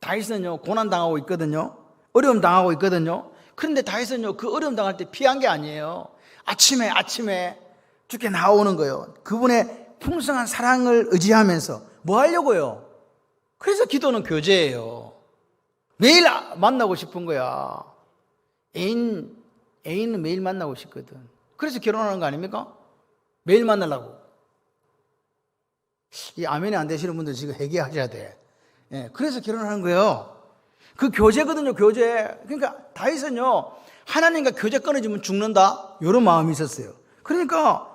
다윗은요 고난당하고 있거든요. 어려움 당하고 있거든요. 그런데 다윗은요 그 어려움 당할 때 피한 게 아니에요. 아침에 주께 나오는 거예요. 그분의 풍성한 사랑을 의지하면서 뭐 하려고요? 그래서 기도는 교제예요. 매일 만나고 싶은 거야. 애인은 매일 만나고 싶거든. 그래서 결혼하는 거 아닙니까? 매일 만나려고. 이 아멘이 안 되시는 분들 지금 회개하셔야 돼. 그래서 결혼하는 거예요. 그 교제거든요, 교제. 그러니까 다윗은요, 하나님과 교제 끊어지면 죽는다, 이런 마음이 있었어요. 그러니까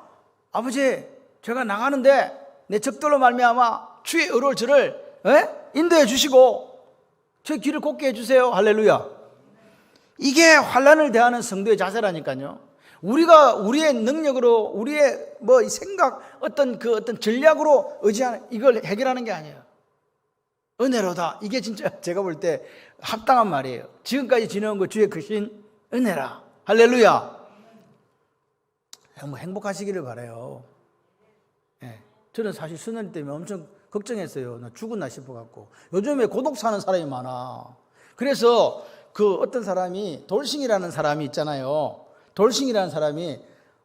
아버지, 제가 나가는데 내 적들로 말미암아 주의 의로울 저를 인도해 주시고 저 길을 곱게 해주세요. 할렐루야. 이게 환난을 대하는 성도의 자세라니까요. 우리가 우리의 능력으로 우리의 생각 어떤 전략으로 의지하는 이걸 해결하는 게 아니에요. 은혜로다. 이게 진짜 제가 볼 때 합당한 말이에요. 지금까지 지내온 거 주의 크신 은혜라. 할렐루야. 행복하시기를 바라요. 네. 저는 사실 수능 때문에 엄청 걱정했어요. 나 죽었나 싶어갖고. 요즘에 고독 사는 사람이 많아. 그래서 어떤 사람이 돌싱이라는 사람이 있잖아요. 돌싱이라는 사람이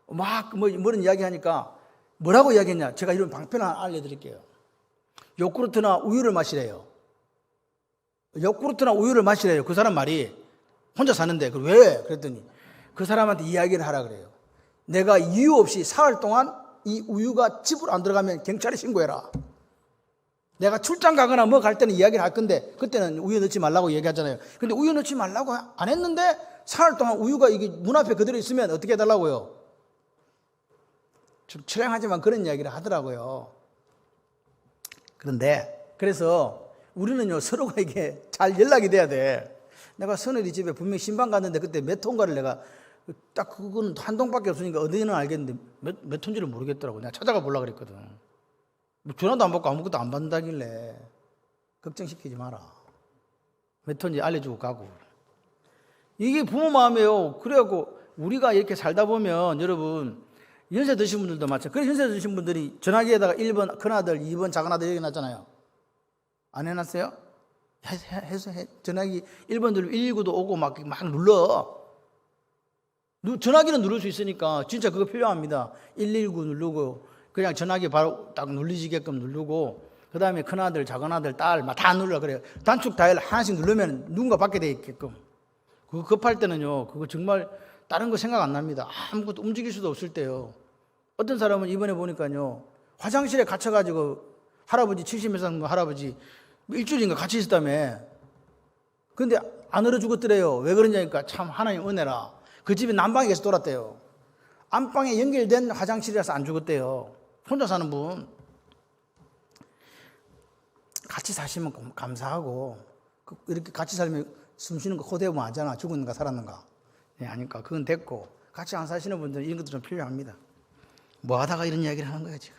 뭐런 이야기 하니까 뭐라고 이야기했냐. 제가 이런 방편을 알려드릴게요. 요구르트나 우유를 마시래요. 요구르트나 우유를 마시래요. 그 사람 말이 혼자 사는데 왜? 그랬더니 그 사람한테 이야기를 하라 그래요. 내가 이유 없이 사흘 동안 이 우유가 집으로 안 들어가면 경찰에 신고해라. 내가 출장 가거나 갈 때는 이야기를 할 건데 그때는 우유 넣지 말라고 얘기하잖아요. 근데 우유 넣지 말라고 안 했는데 사흘 동안 우유가 이게 문 앞에 그대로 있으면 어떻게 해달라고요? 좀 처량하지만 그런 이야기를 하더라고요. 그래서 우리는요 서로가 이게 잘 연락이 돼야 돼. 내가 선우리 집에 분명히 신방 갔는데 그때 몇 톤가를 내가 딱 그거는 한 동밖에 없으니까 어디는 알겠는데 몇 톤지를 모르겠더라고. 내가 찾아가 보려고 그랬거든. 전화도 안 받고 아무것도 안 받는다길래 걱정시키지 마라. 몇 톤인지 알려주고 가고. 이게 부모 마음이에요. 그래갖고 우리가 이렇게 살다 보면 여러분 연세 드신 분들도 마찬가지. 그래서 연세 드신 분들이 전화기에다가 1번 큰아들, 2번 작은아들 여기 놨잖아요. 안 해놨어요? 해서 전화기 1번 누르면 119도 오고 막 눌러. 전화기는 누를 수 있으니까 진짜 그거 필요합니다. 119 누르고 그냥 전화기 바로 딱 눌리지게끔 누르고 그 다음에 큰아들, 작은아들, 딸 막 다 눌러. 그래요. 단축 다이얼 하나씩 누르면 누군가 받게 돼 있게끔. 그거 급할 때는요 그거 정말 다른 거 생각 안 납니다. 아무것도 움직일 수도 없을 때요. 어떤 사람은 이번에 보니까요 화장실에 갇혀가지고 할아버지 70몇 살 할아버지 일주일인가 같이 있었다며. 근데 안 얼어 죽었더래요. 왜 그러냐니까 참 하나님 은혜라. 그 집에 난방이 계속 돌았대요. 안방에 연결된 화장실이라서 안 죽었대요. 혼자 사는 분. 같이 사시면 감사하고 이렇게 같이 살면 숨 쉬는 거 코대보면 알잖아. 죽었는가 살았는가. 네, 아니까 그건 됐고 같이 안 사시는 분들은 이런 것도 좀 필요합니다. 뭐 하다가 이런 이야기를 하는 거예요 지금.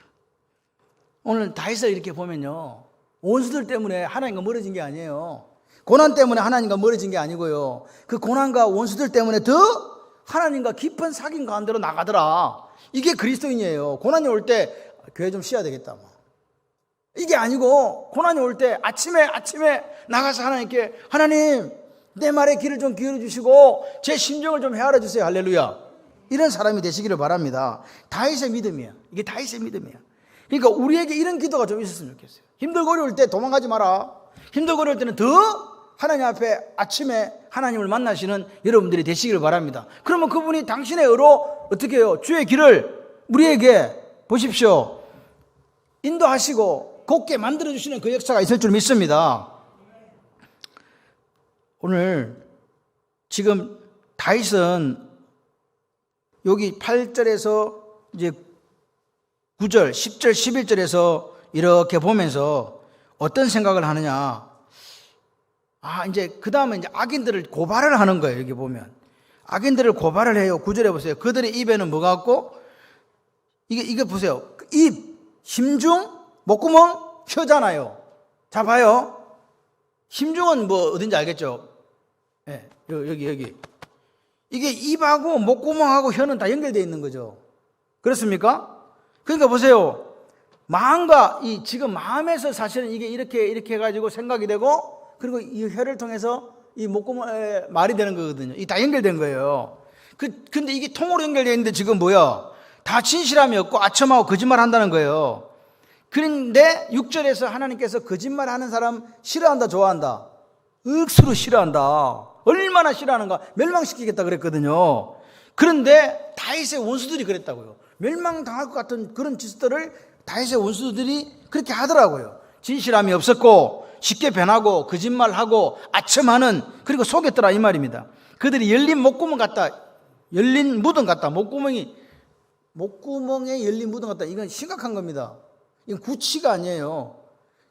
오늘 다윗을 이렇게 보면요 원수들 때문에 하나님과 멀어진 게 아니에요. 고난 때문에 하나님과 멀어진 게 아니고요 그 고난과 원수들 때문에 더 하나님과 깊은 사귐 가운데로 나가더라. 이게 그리스도인이에요. 고난이 올 때 교회 좀 쉬어야 되겠다 뭐. 이게 아니고 고난이 올 때 아침에 나가서 하나님께 하나님 내 말에 귀를 좀 기울여 주시고 제 심정을 좀 헤아려 주세요. 할렐루야. 이런 사람이 되시기를 바랍니다. 다윗의 믿음이야. 이게 다윗의 믿음이야. 그러니까 우리에게 이런 기도가 좀 있었으면 좋겠어요. 힘들고 어려울 때 도망가지 마라. 힘들고 어려울 때는 더 하나님 앞에 아침에 하나님을 만나시는 여러분들이 되시기를 바랍니다. 그러면 그분이 당신의 의로 어떻게 해요? 주의 길을 우리에게 보십시오. 인도하시고 곱게 만들어주시는 그 역사가 있을 줄 믿습니다. 오늘 지금 다윗은 여기 8절에서 이제 9절, 10절, 11절에서 이렇게 보면서 어떤 생각을 하느냐. 이제 그 다음에 이제 악인들을 고발을 하는 거예요. 여기 보면 악인들을 고발을 해요. 9절에 보세요. 그들의 입에는 뭐가 없고 이게 보세요. 입, 심중, 목구멍, 혀잖아요. 자 봐요. 심중은 뭐 어딘지 알겠죠? 네, 여기. 이게 입하고 목구멍하고 혀는 다 연결되어 있는 거죠. 그렇습니까? 그러니까 보세요. 마음과 지금 마음에서 사실은 이게 이렇게 해가지고 생각이 되고 그리고 이 혀를 통해서 이 목구멍에 말이 되는 거거든요. 이게 다 연결된 거예요. 근데 이게 통으로 연결되어 있는데 지금 뭐야? 다 진실함이 없고 아첨하고 거짓말 한다는 거예요. 그런데 6절에서 하나님께서 거짓말 하는 사람 싫어한다, 좋아한다? 억수로 싫어한다. 얼마나 싫어하는가? 멸망시키겠다 그랬거든요. 그런데 다윗의 원수들이 그랬다고요. 멸망당할 것 같은 그런 짓들을 다윗의 원수들이 그렇게 하더라고요. 진실함이 없었고 쉽게 변하고 거짓말하고 아첨하는 그리고 속였더라 이 말입니다. 그들이 열린 목구멍 같다. 열린 무덤 같다. 목구멍이 목구멍에 열린 무덤 같다. 이건 심각한 겁니다. 이건 구치가 아니에요.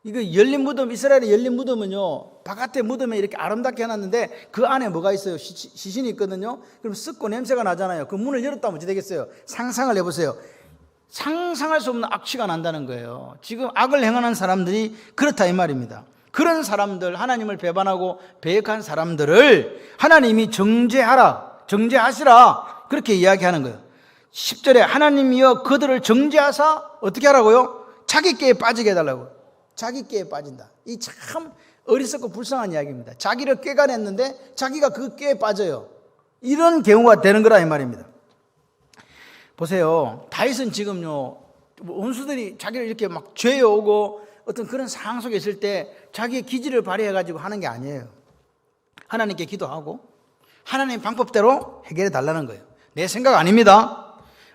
이거 열린 무덤, 이스라엘의 열린 무덤은요, 바깥에 무덤에 이렇게 아름답게 해놨는데 그 안에 뭐가 있어요? 시신이 있거든요. 그럼 썩고 냄새가 나잖아요. 그 문을 열었다면 어찌 되겠어요? 상상을 해보세요. 상상할 수 없는 악취가 난다는 거예요. 지금 악을 행하는 사람들이 그렇다 이 말입니다. 그런 사람들, 하나님을 배반하고 배역한 사람들을 하나님이 정죄하시라 그렇게 이야기하는 거예요. 10절에 하나님이여 그들을 정죄하사 어떻게 하라고요? 자기 꾀에 빠지게 해달라고요. 자기 꾀에 빠진다. 이 참 어리석고 불쌍한 이야기입니다. 자기를 꾀가냈는데 자기가 그 꾀에 빠져요. 이런 경우가 되는 거라 이 말입니다. 보세요. 다윗은 지금요, 원수들이 자기를 이렇게 막 죄어오고 어떤 그런 상황 속에 있을 때 자기의 기질을 발휘해가지고 하는 게 아니에요. 하나님께 기도하고 하나님의 방법대로 해결해 달라는 거예요. 내 생각 아닙니다.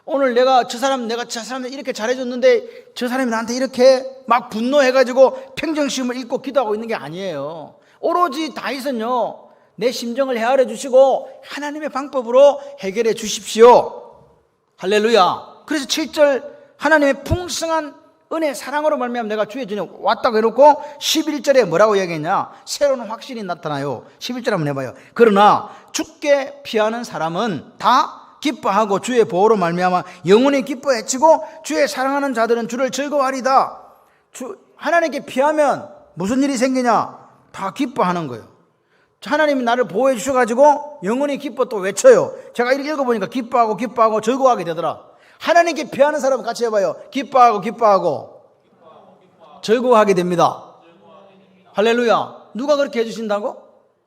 오늘 내가 저 사람들 이렇게 잘해줬는데 저 사람이 나한테 이렇게 막 분노해가지고 평정심을 잃고 기도하고 있는 게 아니에요. 오로지 다윗은요, 내 심정을 헤아려 주시고 하나님의 방법으로 해결해 주십시오. 할렐루야. 그래서 7절 하나님의 풍성한 은혜 사랑으로 말미암아 내가 주의 전에 왔다고 해놓고 11절에 뭐라고 얘기했냐? 새로운 확신이 나타나요. 11절 한번 해봐요. 그러나 죽게 피하는 사람은 다 기뻐하고 주의 보호로 말미암아 영원히 기뻐 해치고 주의 사랑하는 자들은 주를 즐거워하리다. 하나님께 피하면 무슨 일이 생기냐? 다 기뻐하는 거예요. 하나님이 나를 보호해 주셔가지고 영원히 기뻐 또 외쳐요. 제가 이렇게 읽어보니까 기뻐하고 즐거워하게 되더라. 하나님께 피하는 사람은 같이 해봐요. 기뻐하고 즐거워하게 됩니다. 할렐루야. 누가 그렇게 해주신다고?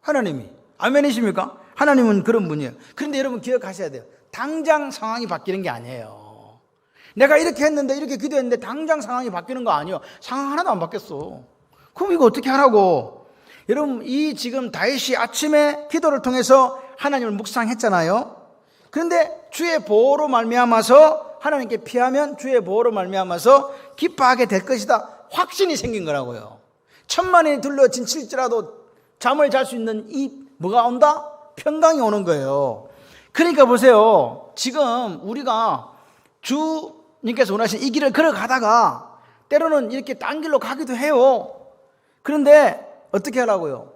하나님이. 아멘이십니까? 하나님은 그런 분이에요. 그런데 여러분 기억하셔야 돼요. 당장 상황이 바뀌는 게 아니에요. 내가 이렇게 했는데, 이렇게 기도했는데 당장 상황이 바뀌는 거 아니에요. 상황 하나도 안 바뀌었어. 그럼 이거 어떻게 하라고? 여러분, 이 지금 다윗이 아침에 기도를 통해서 하나님을 묵상했잖아요. 그런데 주의 보호로 말미암아서 하나님께 피하면 주의 보호로 말미암아서 기뻐하게 될 것이다. 확신이 생긴 거라고요. 천만이 둘러진칠지라도 잠을 잘 수 있는 이 뭐가 온다? 평강이 오는 거예요. 그러니까 보세요. 지금 우리가 주님께서 원하신 이 길을 걸어가다가 때로는 이렇게 딴 길로 가기도 해요. 그런데 어떻게 하라고요?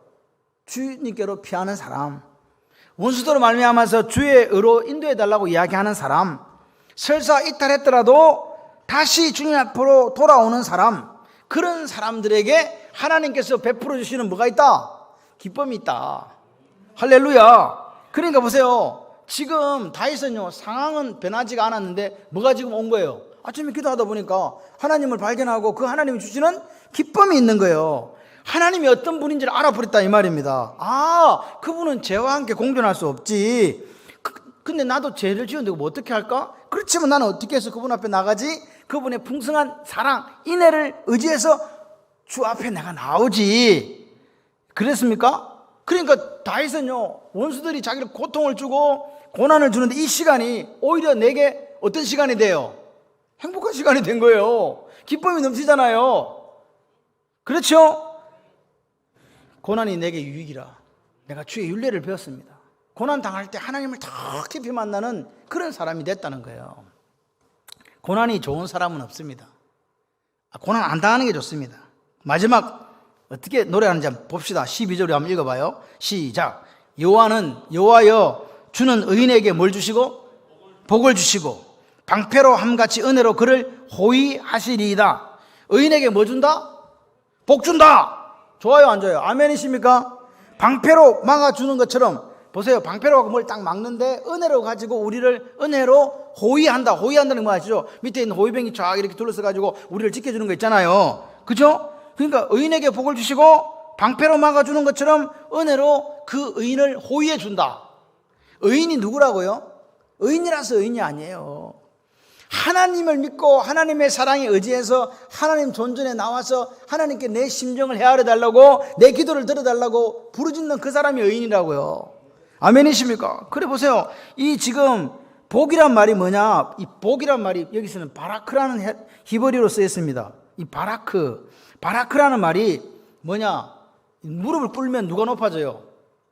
주님께로 피하는 사람, 원수도로 말미암아서 주의 의로 인도해 달라고 이야기하는 사람, 설사 이탈했더라도 다시 주님 앞으로 돌아오는 사람, 그런 사람들에게 하나님께서 베풀어 주시는 뭐가 있다? 기쁨이 있다. 할렐루야. 그러니까 보세요. 지금 다윗은요, 상황은 변하지가 않았는데 뭐가 지금 온 거예요? 아침에 기도하다 보니까 하나님을 발견하고 그 하나님이 주시는 기쁨이 있는 거예요. 하나님이 어떤 분인지를 알아버렸다 이 말입니다. 아, 그분은 죄와 함께 공존할 수 없지. 근데 나도 죄를 지었는데 뭐 어떻게 할까? 그렇지만 나는 어떻게 해서 그분 앞에 나가지? 그분의 풍성한 사랑, 인애를 의지해서 주 앞에 내가 나오지. 그랬습니까? 그러니까 다윗은요, 원수들이 자기를 고통을 주고 고난을 주는데 이 시간이 오히려 내게 어떤 시간이 돼요? 행복한 시간이 된 거예요. 기쁨이 넘치잖아요. 그렇죠? 고난이 내게 유익이라 내가 주의 율례를 배웠습니다. 고난 당할 때 하나님을 더 깊이 만나는 그런 사람이 됐다는 거예요. 고난이 좋은 사람은 없습니다. 고난 안 당하는 게 좋습니다. 마지막 어떻게 노래하는지 한번 봅시다. 12절에 한번 읽어봐요. 시작. 여호와여 주는 의인에게 뭘 주시고? 복을 주시고 방패로 함같이 은혜로 그를 호위하시리이다. 의인에게 뭐 준다? 복 준다. 좋아요 안 좋아요? 아멘이십니까? 방패로 막아주는 것처럼 보세요. 방패로 뭘 딱 막는데 은혜로 가지고 우리를 은혜로 호위한다. 호위한다는 거 아시죠? 밑에 있는 호위병이 쫙 이렇게 둘러서 가지고 우리를 지켜주는 거 있잖아요. 그죠? 그러니까 의인에게 복을 주시고 방패로 막아주는 것처럼 은혜로 그 의인을 호위해 준다. 의인이 누구라고요? 의인이라서 의인이 아니에요. 하나님을 믿고 하나님의 사랑에 의지해서 하나님 존전에 나와서 하나님께 내 심정을 헤아려 달라고 내 기도를 들어달라고 부르짖는 그 사람이 의인이라고요. 아멘이십니까? 그래 보세요. 이 지금 복이란 말이 뭐냐? 이 복이란 말이 여기서는 바라크라는 히브리어로 쓰였습니다. 이 바라크라는 말이 뭐냐? 무릎을 꿇으면 누가 높아져요?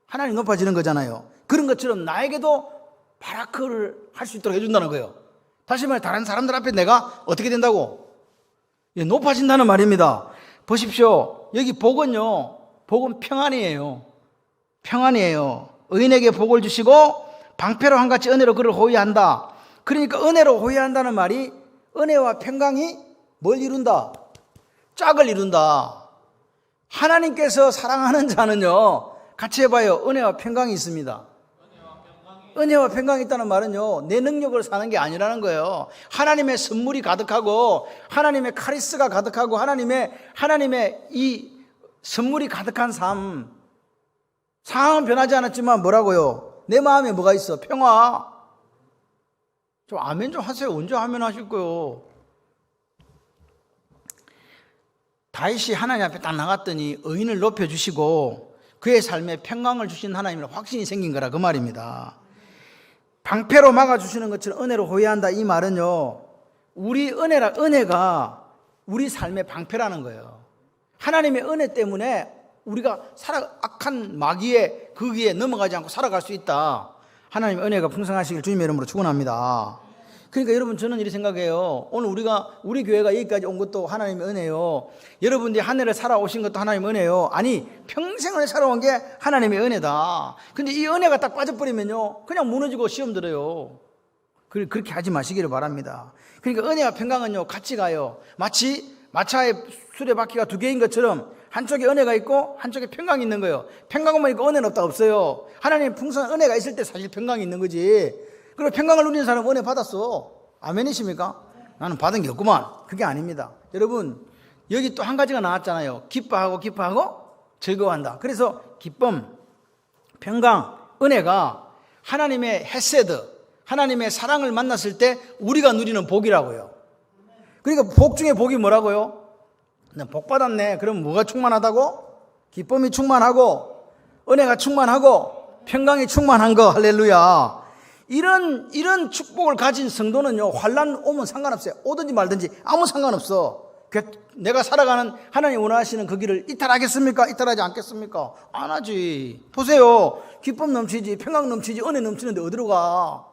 하나님 높아지는 거잖아요. 그런 것처럼 나에게도 바라크를 할 수 있도록 해준다는 거예요. 다시 말해 다른 사람들 앞에 내가 어떻게 된다고? 높아진다는 말입니다. 보십시오. 여기 복은요, 복은 평안이에요. 평안이에요. 의인에게 복을 주시고 방패로 한같이 은혜로 그를 호위한다. 그러니까 은혜로 호위한다는 말이 은혜와 평강이 뭘 이룬다? 짝을 이룬다. 하나님께서 사랑하는 자는요, 같이 해봐요. 은혜와 평강이 있습니다. 은혜와 평강이 있다는 말은요, 내 능력으로 사는 게 아니라는 거예요. 하나님의 선물이 가득하고 하나님의 카리스가 가득하고 하나님의 이 선물이 가득한 삶. 상황은 변하지 않았지만 뭐라고요? 내 마음에 뭐가 있어? 평화. 좀 아멘 좀 하세요. 언제 아멘 하실 거요? 다윗이 하나님 앞에 딱 나갔더니 의인을 높여주시고 그의 삶에 평강을 주신 하나님의 확신이 생긴 거라 그 말입니다. 방패로 막아주시는 것처럼 은혜로 호위한다 이 말은요, 우리 은혜가 우리 삶의 방패라는 거예요. 하나님의 은혜 때문에 우리가 악한 마귀의 거기에 넘어가지 않고 살아갈 수 있다. 하나님의 은혜가 풍성하시길 주님의 이름으로 축원합니다. 그러니까 여러분, 저는 이렇게 생각해요. 오늘 우리 교회가 여기까지 온 것도 하나님의 은혜요. 여러분들이 한 해를 살아오신 것도 하나님의 은혜요. 아니, 평생을 살아온 게 하나님의 은혜다. 근데 이 은혜가 딱 빠져버리면요, 그냥 무너지고 시험 들어요. 그렇게 하지 마시기를 바랍니다. 그러니까 은혜와 평강은요, 같이 가요. 마치 마차의 수레바퀴가 두 개인 것처럼 한쪽에 은혜가 있고 한쪽에 평강이 있는 거예요. 평강만 있고 은혜는 없다 없어요. 하나님의 풍성한 은혜가 있을 때 사실 평강이 있는 거지. 그리고 평강을 누리는 사람은 은혜 받았어. 아멘이십니까? 나는 받은 게 없구만. 그게 아닙니다. 여러분, 여기 또 한 가지가 나왔잖아요. 기뻐하고 즐거워한다. 그래서 기쁨, 평강, 은혜가 하나님의 헤세드, 하나님의 사랑을 만났을 때 우리가 누리는 복이라고요. 그러니까 복 중에 복이 뭐라고요? 복 받았네. 그럼 뭐가 충만하다고? 기쁨이 충만하고 은혜가 충만하고 평강이 충만한 거. 할렐루야. 이런 축복을 가진 성도는요, 환난 오면 상관없어요. 오든지 말든지 아무 상관없어. 내가 살아가는 하나님 원하시는 그 길을 이탈하겠습니까? 이탈하지 않겠습니까? 안 하지. 보세요. 기쁨 넘치지, 평강 넘치지, 은혜 넘치는데 어디로 가?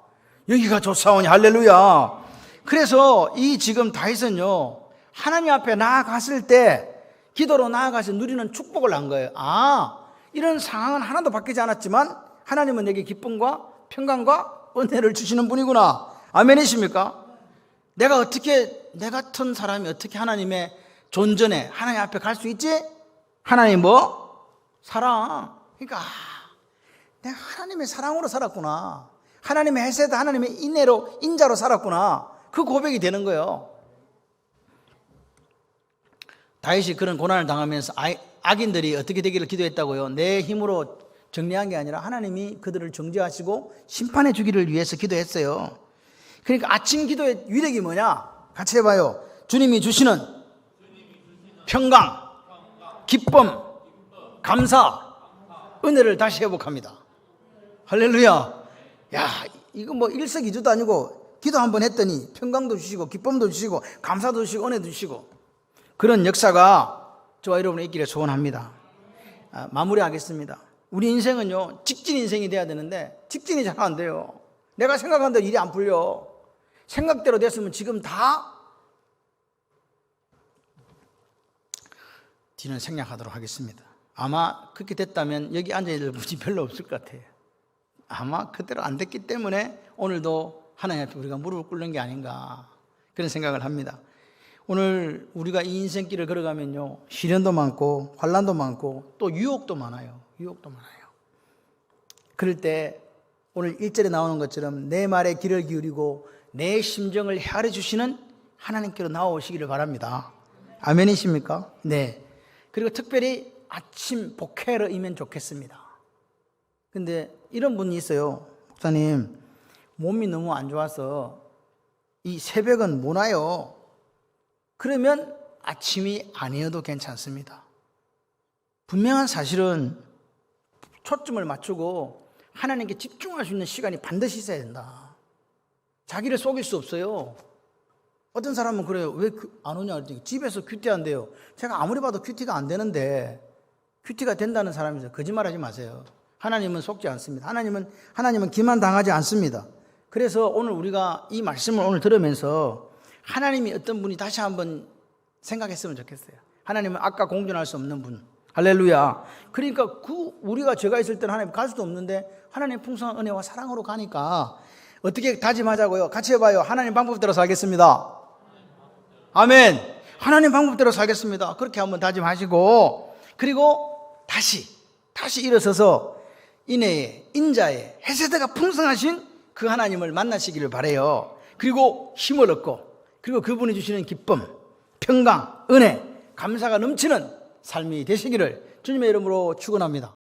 여기가 좋사오니. 할렐루야. 그래서 이 지금 다윗은요, 하나님 앞에 나아갔을 때 기도로 나아가서 누리는 축복을 한 거예요. 이런 상황은 하나도 바뀌지 않았지만 하나님은 내게 기쁨과 평강과 은혜를 주시는 분이구나. 아멘이십니까? 내 같은 사람이 어떻게 하나님의 존전에 하나님 앞에 갈 수 있지? 하나님 사랑. 그러니까 내가 하나님의 사랑으로 살았구나. 하나님의 헤세드, 하나님의 인자로 살았구나. 그 고백이 되는 거예요. 다윗이 그런 고난을 당하면서 악인들이 어떻게 되기를 기도했다고요? 내 힘으로 정리한 게 아니라 하나님이 그들을 정죄하시고 심판해 주기를 위해서 기도했어요. 그러니까 아침 기도의 위력이 뭐냐? 같이 해봐요. 주님이 주시는 평강, 기쁨, 감사, 은혜를 다시 회복합니다. 할렐루야. 야, 이거 일석이조도 아니고 기도 한번 했더니 평강도 주시고 기쁨도 주시고 감사도 주시고 은혜도 주시고, 그런 역사가 저와 여러분의 있기를 소원합니다. 마무리하겠습니다. 우리 인생은요, 직진 인생이 돼야 되는데 직진이 잘 안 돼요. 내가 생각한 대로 일이 안 풀려. 생각대로 됐으면 지금 다 뒤는 생략하도록 하겠습니다. 아마 그렇게 됐다면 여기 앉아있는 분이 별로 없을 것 같아요. 아마 그대로 안 됐기 때문에 오늘도 하나님 앞에 우리가 무릎을 꿇는 게 아닌가, 그런 생각을 합니다. 오늘 우리가 이 인생길을 걸어가면요, 시련도 많고 환난도 많고 또 유혹도 많아요. 그럴 때 오늘 1절에 나오는 것처럼 내 말에 귀를 기울이고 내 심정을 헤아려 주시는 하나님께로 나오시기를 바랍니다. 아멘이십니까? 네. 그리고 특별히 아침 복회로이면 좋겠습니다. 근데 이런 분이 있어요. 목사님, 몸이 너무 안 좋아서 이 새벽은 못 와요. 그러면 아침이 아니어도 괜찮습니다. 분명한 사실은 초점을 맞추고 하나님께 집중할 수 있는 시간이 반드시 있어야 된다. 자기를 속일 수 없어요. 어떤 사람은 그래요. 왜 안 오냐 그랬더니 집에서 큐티한대요. 제가 아무리 봐도 큐티가 안 되는데, 큐티가 된다는 사람이죠. 거짓말하지 마세요. 하나님은 속지 않습니다. 하나님은 기만 당하지 않습니다. 그래서 오늘 우리가 이 말씀을 오늘 들으면서 하나님이 어떤 분이 다시 한번 생각했으면 좋겠어요. 하나님은 아까 공존할 수 없는 분. 할렐루야. 그러니까 우리가 죄가 있을 때는 하나님 갈 수도 없는데 하나님 풍성한 은혜와 사랑으로 가니까 어떻게 다짐하자고요? 같이 해봐요. 하나님 방법대로 살겠습니다. 아멘. 하나님 방법대로 살겠습니다. 그렇게 한번 다짐하시고, 그리고 다시 일어서서 인애의, 인자의, 헤세드가 풍성하신 그 하나님을 만나시기를 바라요. 그리고 힘을 얻고, 그리고 그분이 주시는 기쁨, 평강, 은혜, 감사가 넘치는 삶이 되시기를 주님의 이름으로 축원합니다.